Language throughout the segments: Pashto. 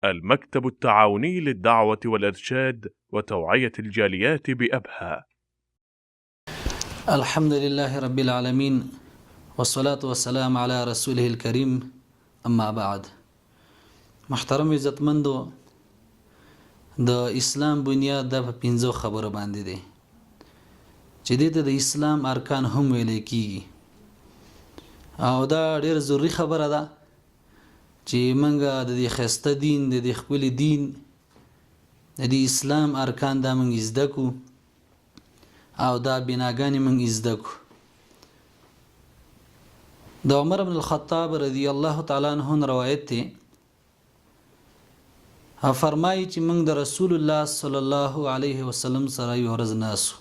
المكتب التعاوني للدعوة والإرشاد وتوعية الجاليات بأبها. الحمد لله رب العالمين والصلاة والسلام على رسوله الكريم اما بعد. محترم عزتمندو، د اسلام بنیاد د پنځو خبرو باندې دی چې د اسلام ارکان هم ویل کیږي، او دا ډېر ضروری خبره ده چې منګه د خسته دین د خپل دین د اسلام ارکان دا منګ زده کو او دا بناګانی منګ زده کو. د عمر بن الخطاب رضی الله تعالی عنہ روایت دی، فرمایي چې موږ د رسول الله صلی الله علیه وسلم سره یو ورځ ناسو،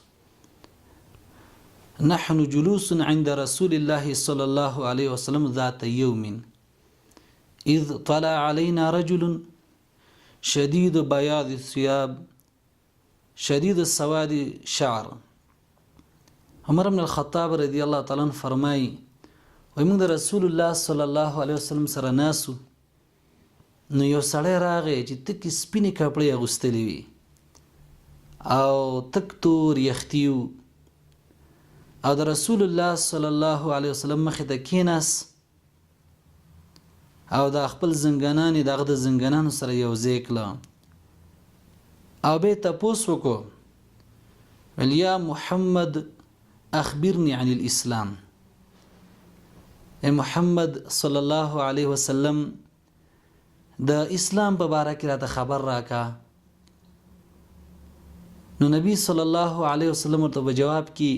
نحن جلوس عند رسول الله صلی الله علیه وسلم ذات یوم اذ طلع علينا رجل شدید بیاض الثياب شدید سواد شعر. عمر بن الخطاب رضی الله تعالی عنہ فرمایي وای موږ د رسول الله صلی الله علیه وسلم سره ناسو، نو یو سړی راغی چې تک سپینې کپړې اغوستلې وي او تک تور یختیو، او د رسول الله صلی الله علیه وسلم مخې ته کېناست او د خپل زنګنانې دغه د زنګنانو سره یو ځای کړه او به تپوس وکړو، ویل یا محمد اخبرني عن الاسلام، ای محمد صلی الله علیه وسلم د اسلام په باره کې راته خبر راکا. نو نبی صلی الله علیه وسلم ورته په جواب کې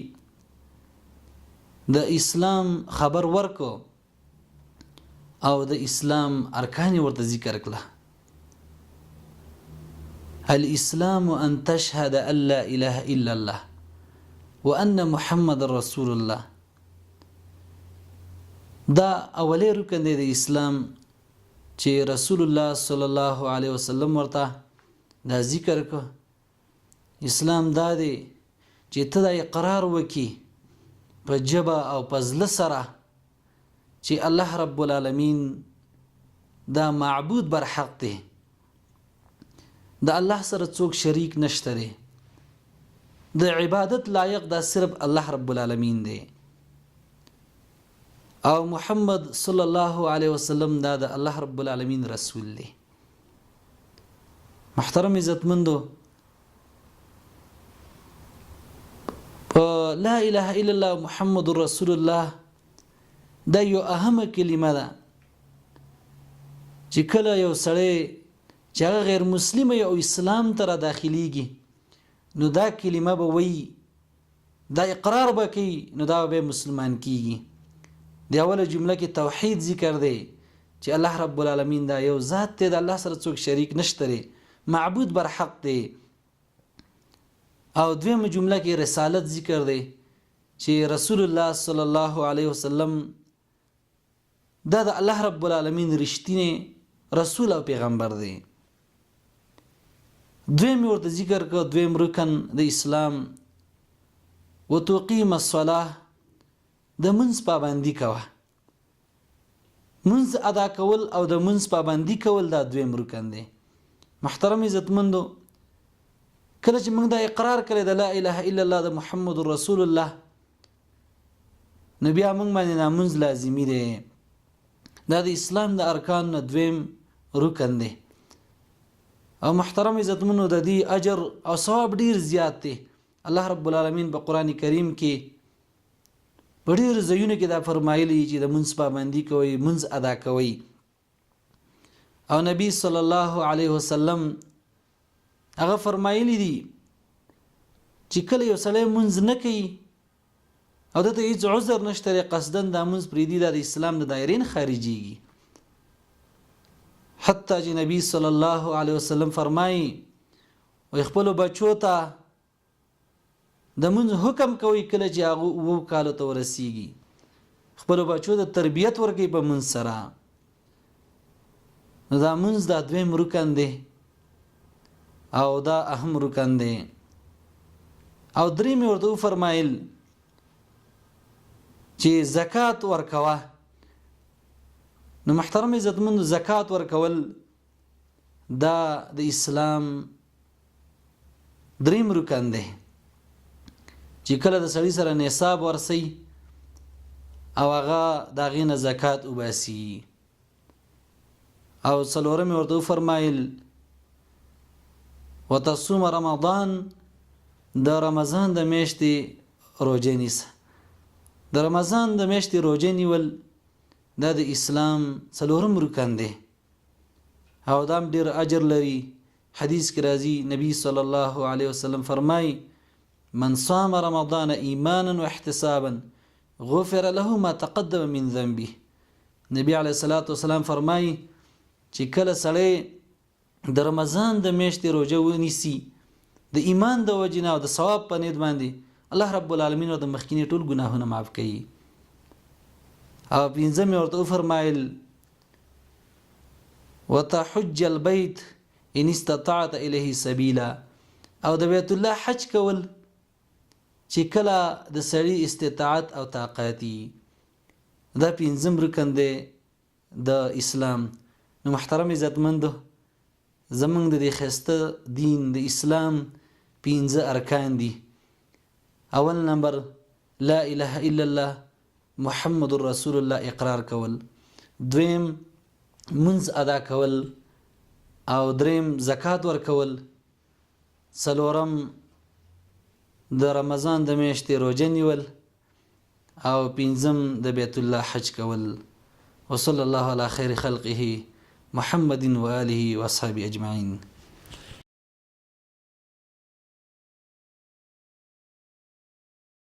د اسلام خبر ورکو او د اسلام ارکان ورته ذکر کړه. الاسلام ان تشهد ان لا اله الا الله وان محمد رسول الله. دا اولی رکن دی د اسلام چې رسول الله صلی الله علیه وسلم ورته دا ذکر کو. اسلام دا دی چې ته دا اقرار وکي په جبه او په زړه سره چې الله رب العالمین دا معبود بر حق دی، د الله سره څوک شریک نشته دی، د عبادت لایق دا صرف الله رب العالمین دی، او محمد صلی الله علیه وسلم دا د الله رب العالمین رسول دی. محترم عزتمندو، لا اله الا الله محمد رسول الله دا یو اهمه کلمه ده چې کله یو سړی چې هغه غیر مسلم یا اسلام ته داخليږي نو دا کلمه به وایي، دا اقرار به کوي، نو دا به مسلمان کیږي. دی اوله جمله کې توحید ذکر دی چې الله رب العالمین دا یو ذات دی، د الله سره څوک شریک نشته دی، معبود بر حق دی. او دویمه جمله کې رسالت ذکر دی چې رسول الله صلی الله علیه وسلم دا د الله رب العالمین رښتینی رسول او پیغمبر دی. دویم ورته ذکر کو، دویم رکن د اسلام وتقیم الصلاه، د منځ پابندي کوه، منځ ادا کول او د منځ پابندي کول دا دویم رکن دی. محترم عزتمندو، کله چې موږ دا اقرار کړی د لا اله الا الله د محمد رسول الله، نو بیا موږ باندې دا منځ لازمي دی، دا د اسلام د ارکان نه دویم رکن دی. او محترم عزتمندو، د دې اجر او ثواب ډیر زیات دی. الله رب العالمین په قران کریم کې په ډېر ځایونو کې دا فرمایلی چې د منځ پابندي کوئ، منځ ادا کوئ. او نبی صلی الله علیه وسلم هغه فرمایلی دي چې کله یو سړی منځ نه کوي او دته هیڅ عذر نشته، قصدن دا منځ پریدي، دا د اسلام د دایرین خارجيږي. حتی چې نبی صلی الله علیه وسلم فرمایي او خپل بچو ته د منځ حکم کوي کله چې هغه وو کال ته ورسیږي، خپل بچو د تربیت ورکوي په منځ سره. نو دا منځ دا دویم رکن دی او دا اهم رکن دی. او درې مې ورته فرمایل چې زکات ورکوه. نو محترم عزتمند، زکات ورکول دا د اسلام دریم رکن دی چې کله د سړي سره نصاب ورسي او هغه د هغې نه زکات وباسي. او څلورم یې ورته وفرمایل وتصوم رمضان، د رمضان د میاشتې روژه نیسه. د رمضان د میاشتې روژه نیول دا د اسلام څلورم رکن دی او دا هم ډېر اجر لري. حدیث کې راځي نبی صلی الله علیه وسلم فرمایي من صام رمضان ایمانا واحتسابا غفر له ما تقدم من ذنبه. نبی علیه الصلاة والسلام فرمایي چې کله سړی د رمضان د میاشتې روژه ونیسي د ایمان د وجې نه او د ثواب په نیت باندې، الله رب العالمین د مخکینی ټول ګناهونه معاف کوي. او پنځم یې ورته وفرمایل وتحج البيت ان استطعت الیه سبیلا، او د بیت الله حج کول چې کله د سړي استطاعت او طاقتي. دا پنځم رکن دی د اسلام. نو محترم عزتمندو، زمونږ د دې ښایسته دین د اسلام 5 ارکان دي. اول نمبر لا اله الا الله محمد رسول الله اقرار کول، دویم منځ ادا کول، او دریم زکات ورکول، څلورم د رمضان د میاشتې روژه نیول، او پنځم د بیت الله حج کول. وصلی الله علی خیر خلقه محمد و آله و اصحابه اجمعین.